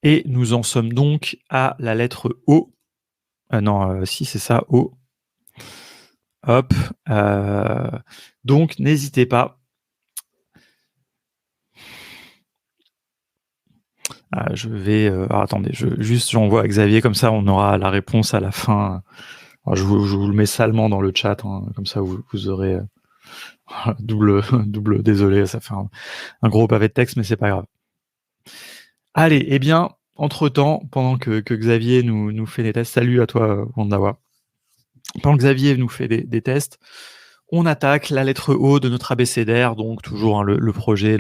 Et nous en sommes donc à la lettre O. Non, si c'est ça, O. Hop. Donc n'hésitez pas. Je vais. Attendez, j'envoie à Xavier, comme ça on aura la réponse à la fin. Alors, je vous le mets salement dans le chat, hein, comme ça vous aurez double désolé, ça fait un gros pavé de texte, mais c'est pas grave. Allez, eh bien, entre-temps, pendant que Xavier nous fait des tests, salut à toi, Wandawa. Pendant que Xavier nous fait des tests, on attaque la lettre O de notre abécédaire, donc toujours le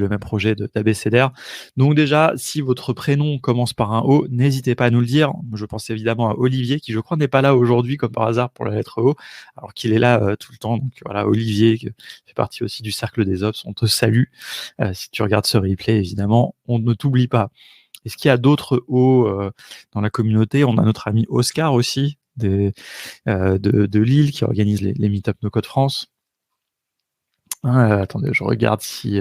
même projet d'abécédaire. Donc déjà, si votre prénom commence par un O, n'hésitez pas à nous le dire. Je pense évidemment à Olivier, qui je crois n'est pas là aujourd'hui, comme par hasard, pour la lettre O, alors qu'il est là tout le temps. Donc voilà, Olivier, qui fait partie aussi du cercle des Ops, on te salue. Si tu regardes ce replay, évidemment, on ne t'oublie pas. Est-ce qu'il y a d'autres O dans la communauté? On a notre ami Oscar aussi, de Lille, qui organise les Meetup No Code France. Attendez, je regarde si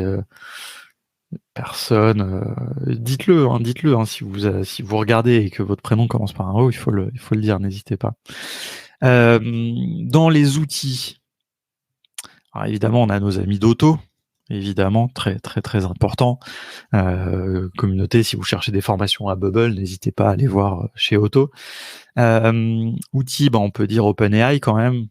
personne. Dites-le, si vous regardez et que votre prénom commence par un O, il faut le dire, n'hésitez pas. Dans les outils, alors évidemment, on a nos amis d'Auto, évidemment, très très très important. Communauté, si vous cherchez des formations à Bubble, n'hésitez pas à aller voir chez Auto. Outils, on peut dire OpenAI quand même.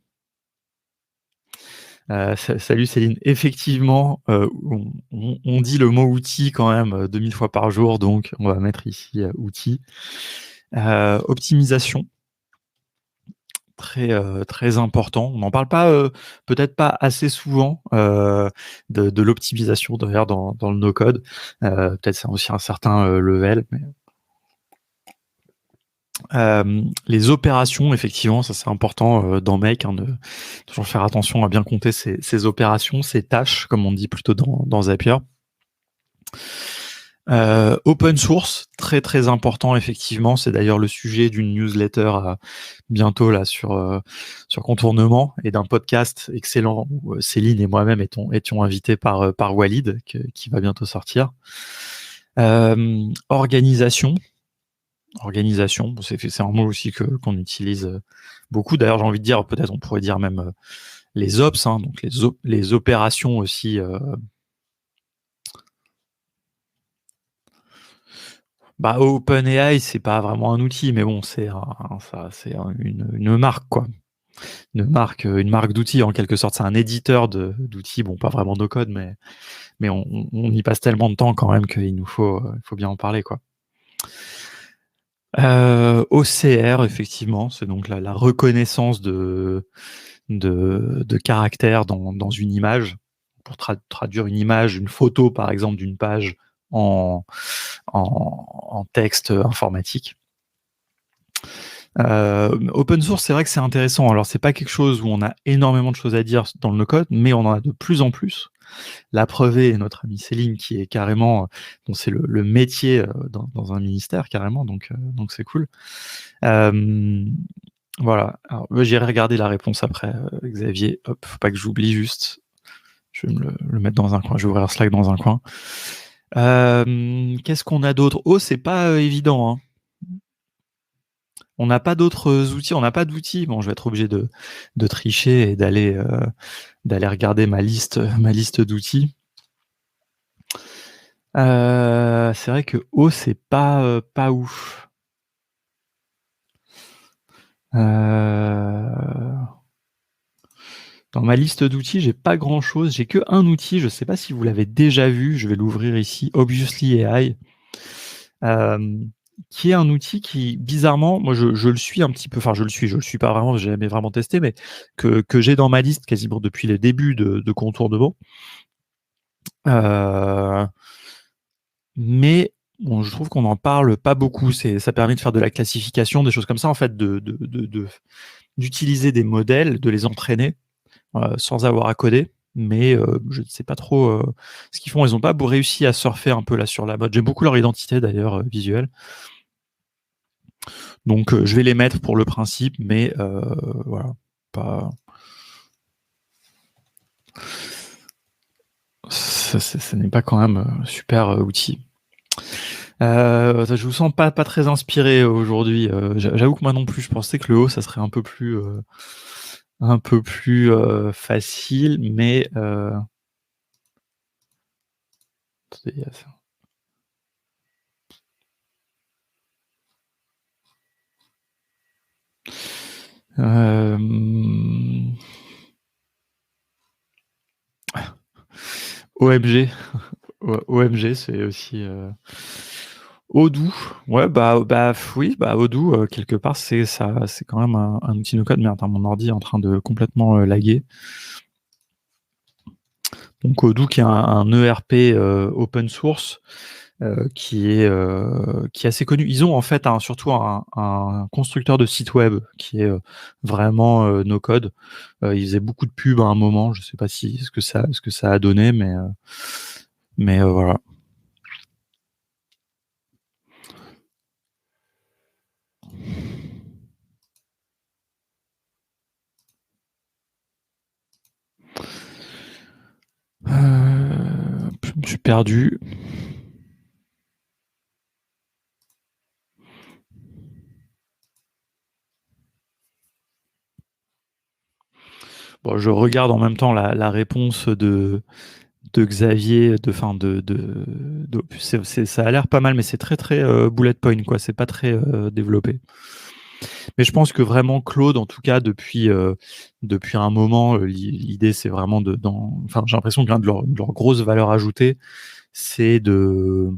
Salut Céline. Effectivement, on dit le mot outil quand même 2000 fois par jour, donc on va mettre ici outil. Optimisation, très important. On n'en parle pas, peut-être pas assez souvent de l'optimisation d'ailleurs dans le no-code. Peut-être c'est aussi un certain level, mais les opérations, effectivement, ça c'est important dans Make, de toujours faire attention à bien compter ses opérations, ses tâches, comme on dit plutôt dans Zapier. Open source, très très important, effectivement. C'est d'ailleurs le sujet d'une newsletter bientôt là sur Contournement, et d'un podcast excellent où Céline et moi-même étions invités par Walid, qui va bientôt sortir. Organisation, c'est un mot aussi qu'on utilise beaucoup. D'ailleurs, j'ai envie de dire, peut-être on pourrait dire même les ops, donc les opérations aussi. OpenAI, c'est pas vraiment un outil, mais bon, c'est une marque, quoi. Une marque d'outils, en quelque sorte. C'est un éditeur d'outils, pas vraiment no code, mais on y passe tellement de temps quand même qu'il faut bien en parler, quoi. OCR, effectivement, c'est donc la reconnaissance de caractères dans une image, pour traduire une image, une photo par exemple d'une page en texte informatique. Open source, c'est vrai que c'est intéressant. Alors c'est pas quelque chose où on a énormément de choses à dire dans le no-code, mais on en a de plus en plus. La preuve est notre amie Céline, qui est carrément, dont c'est le métier dans un ministère carrément, donc c'est cool. Voilà. Alors, j'irai regarder la réponse après, Xavier. Hop, faut pas que j'oublie juste. Je vais me le mettre dans un coin. Je vais ouvrir Slack dans un coin. Qu'est-ce qu'on a d'autre? Oh, c'est pas évident. On n'a pas d'autres outils. On n'a pas d'outils. Bon, je vais être obligé de tricher et d'aller regarder ma liste d'outils. C'est vrai que O, c'est pas ouf. Dans ma liste d'outils, j'ai pas grand chose. J'ai que un outil. Je sais pas si vous l'avez déjà vu. Je vais l'ouvrir ici. Obviously AI. Qui est un outil qui, bizarrement, moi je le suis un petit peu, je le suis pas vraiment, j'ai jamais vraiment testé, mais que j'ai dans ma liste quasiment depuis les débuts de Contournement. Mais bon, je trouve qu'on n'en parle pas beaucoup. Ça permet de faire de la classification, des choses comme ça, en fait, d'utiliser des modèles, de les entraîner sans avoir à coder. Mais je ne sais pas trop ce qu'ils font. Ils n'ont pas réussi à surfer un peu là sur la mode. J'aime beaucoup leur identité d'ailleurs visuelle. Donc je vais les mettre pour le principe, mais voilà, pas. Ce n'est pas quand même super outil. Je vous sens pas très inspiré aujourd'hui. J'avoue que moi non plus, je pensais que le haut, ça serait un peu plus facile, mais attendez, OMG, OMG, c'est aussi Odoo. Ouais, oui, Odoo, quelque part, c'est ça, c'est quand même un outil no code. Mais attends, mon ordi est en train de complètement laguer. Donc Odoo, qui est un ERP open source, qui est assez connu. Ils ont en fait surtout un constructeur de site web qui est vraiment no code. Ils faisaient beaucoup de pubs à un moment. Je sais pas ce que ça a donné, mais voilà. Je me suis perdu. Bon, je regarde en même temps la réponse de Xavier, ça a l'air pas mal, mais c'est très très bullet point, quoi. C'est pas très développé. Mais je pense que vraiment Claude, en tout cas depuis un moment, l'idée c'est vraiment enfin, j'ai l'impression que l'un de leurs grosses valeurs ajoutées, c'est de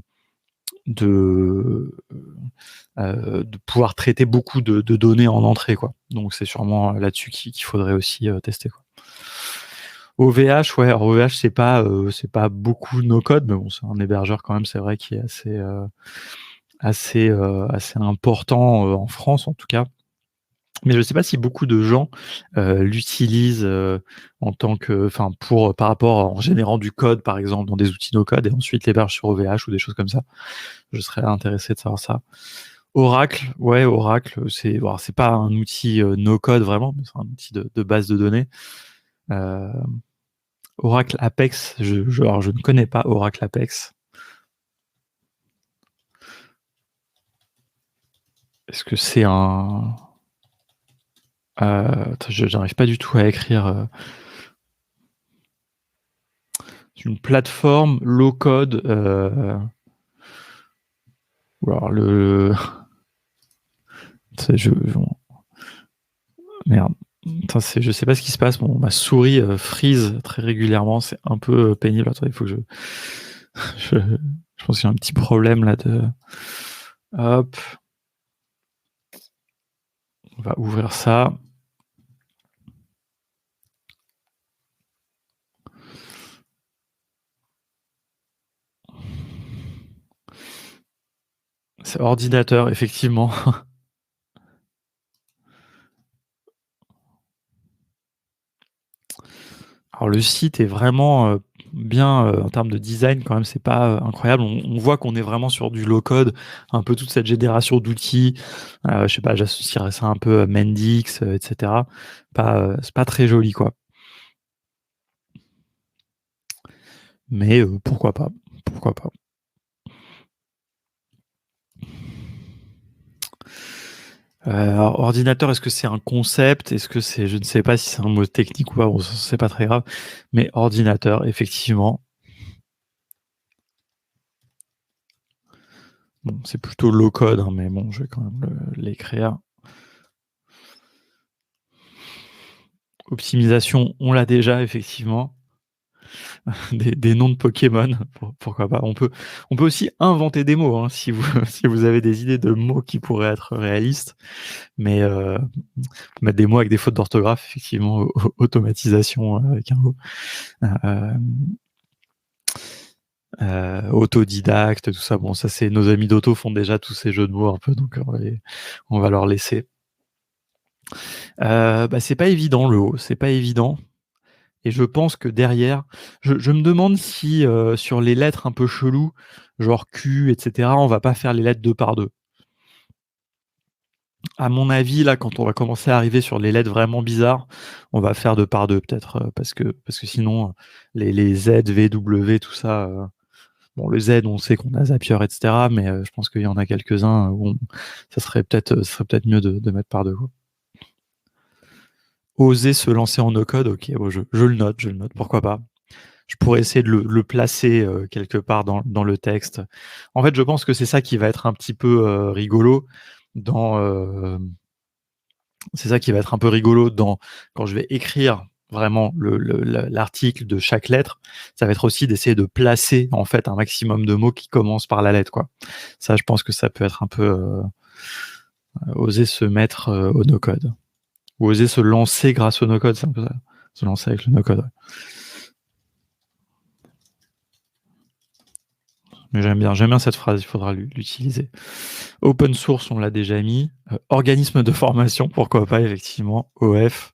pouvoir traiter beaucoup de données en entrée, quoi. Donc c'est sûrement là-dessus qu'il faudrait aussi tester, quoi. OVH, ouais, alors OVH c'est pas beaucoup no code, mais bon, c'est un hébergeur quand même, c'est vrai, qui est assez important en France en tout cas. Mais je ne sais pas si beaucoup de gens l'utilisent en tant que, enfin, par rapport en générant du code, par exemple, dans des outils no code et ensuite l'héberge sur OVH ou des choses comme ça. Je serais intéressé de savoir ça. Oracle, ouais, Oracle, c'est pas un outil no code vraiment, mais c'est un outil de base de données. Oracle Apex, alors je ne connais pas Oracle Apex. Est-ce que c'est un... je n'arrive pas du tout à écrire. Une plateforme low code. Ou alors merde. Je sais pas ce qui se passe. Bon, ma souris freeze très régulièrement. C'est un peu pénible. Attends, il faut que je pense qu'il y a un petit problème là de. Hop. On va ouvrir ça. C'est ordinateur, effectivement. Alors le site est vraiment bien en termes de design, quand même, c'est pas incroyable. On voit qu'on est vraiment sur du low code, un peu toute cette génération d'outils. Je sais pas, j'associerais ça un peu à Mendix, etc. C'est pas très joli, quoi. Mais pourquoi pas? Pourquoi pas? Alors, ordinateur, est-ce que c'est un concept? Est-ce que c'est, je ne sais pas si c'est un mot technique ou pas, bon, c'est pas très grave. Mais ordinateur, effectivement. Bon, c'est plutôt low code, hein, mais bon, je vais quand même l'écrire. Optimisation, on l'a déjà, effectivement. Des noms de Pokémon, pourquoi pas. On peut aussi inventer des mots, hein, si vous avez des idées de mots qui pourraient être réalistes, mais mettre des mots avec des fautes d'orthographe, effectivement, automatisation avec un mot. Autodidacte, tout ça. Bon, ça c'est nos amis d'auto font déjà tous ces jeux de mots un peu, donc on va leur laisser. C'est pas évident le haut, c'est pas évident. Et je pense que derrière, je me demande si sur les lettres un peu cheloues, genre Q, etc., on va pas faire les lettres 2 par 2. À mon avis, là, quand on va commencer à arriver sur les lettres vraiment bizarres, on va faire 2 par 2 peut-être, parce que sinon, les Z, V, W, tout ça, Bon, le Z, on sait qu'on a Zapier, etc. Mais je pense qu'il y en a quelques-uns où ça serait peut-être mieux de mettre par deux, quoi. Oser se lancer en no-code, ok, bon, je le note, pourquoi pas. Je pourrais essayer de le placer quelque part dans le texte. En fait, je pense que c'est ça qui va être un petit peu rigolo c'est ça qui va être un peu rigolo quand je vais écrire vraiment l'article de chaque lettre. Ça va être aussi d'essayer de placer en fait un maximum de mots qui commencent par la lettre, quoi. Ça, je pense que ça peut être un peu oser se mettre au no-code. Ou oser se lancer grâce au no-code, c'est un peu ça. Se lancer avec le no-code, ouais. Mais j'aime bien cette phrase, il faudra l'utiliser. Open source, on l'a déjà mis. Organisme de formation, pourquoi pas, effectivement. OF.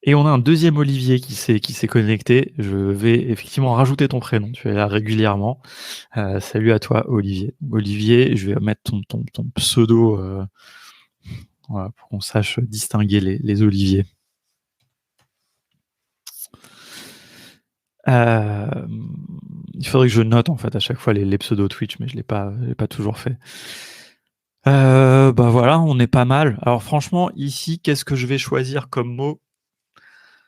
Et on a un deuxième Olivier qui s'est connecté. Je vais effectivement rajouter ton prénom, tu es là régulièrement. Salut à toi, Olivier. Olivier, je vais mettre ton pseudo voilà, pour qu'on sache distinguer les Oliviers. Il faudrait que je note en fait à chaque fois les pseudos Twitch, mais je l'ai pas toujours fait. Bah voilà, on est pas mal. Alors franchement, ici, qu'est-ce que je vais choisir comme mot?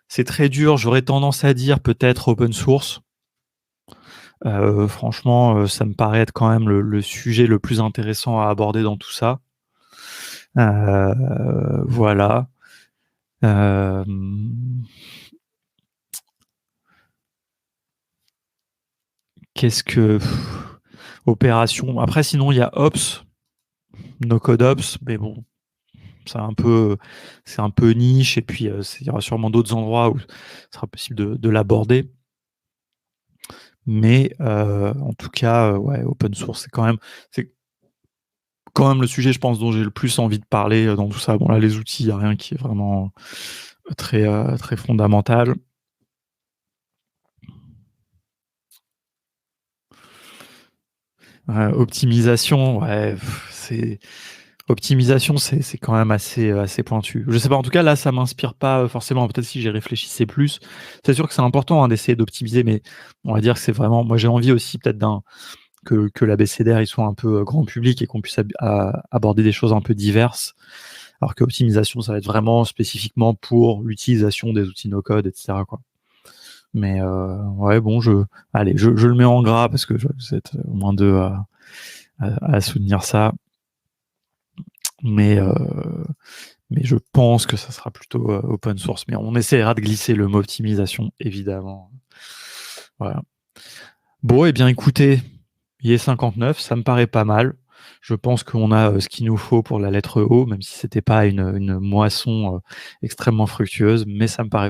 C'est très dur. J'aurais tendance à dire peut-être open source. Franchement, ça me paraît être quand même le sujet le plus intéressant à aborder dans tout ça. Voilà. Qu'est-ce que opération. Après, sinon, il y a Ops, No Code Ops, mais bon, c'est un peu niche, et puis il y aura sûrement d'autres endroits où ce sera possible de l'aborder. Mais en tout cas, ouais, open source, c'est quand même le sujet, je pense, dont j'ai le plus envie de parler dans tout ça. Bon, là, les outils, il n'y a rien qui est vraiment très fondamental. Optimisation, ouais, optimisation, c'est quand même assez pointu. Je sais pas, en tout cas, là, ça m'inspire pas forcément. Peut-être si j'y réfléchissais plus. C'est sûr que c'est important hein, d'essayer d'optimiser, mais on va dire que c'est vraiment... Moi, j'ai envie aussi peut-être que l'ABCDR il soit un peu grand public et qu'on puisse aborder des choses un peu diverses. Alors que optimisation, ça va être vraiment spécifiquement pour l'utilisation des outils no-code, etc., quoi. Mais ouais, bon, je le mets en gras parce que vous êtes au moins deux à soutenir ça. Mais je pense que ça sera plutôt open source. Mais on essaiera de glisser le mot optimisation, évidemment. Voilà. Bon, eh bien, écoutez, IE59, ça me paraît pas mal. Je pense qu'on a ce qu'il nous faut pour la lettre O, même si c'était pas une moisson extrêmement fructueuse, mais ça me paraît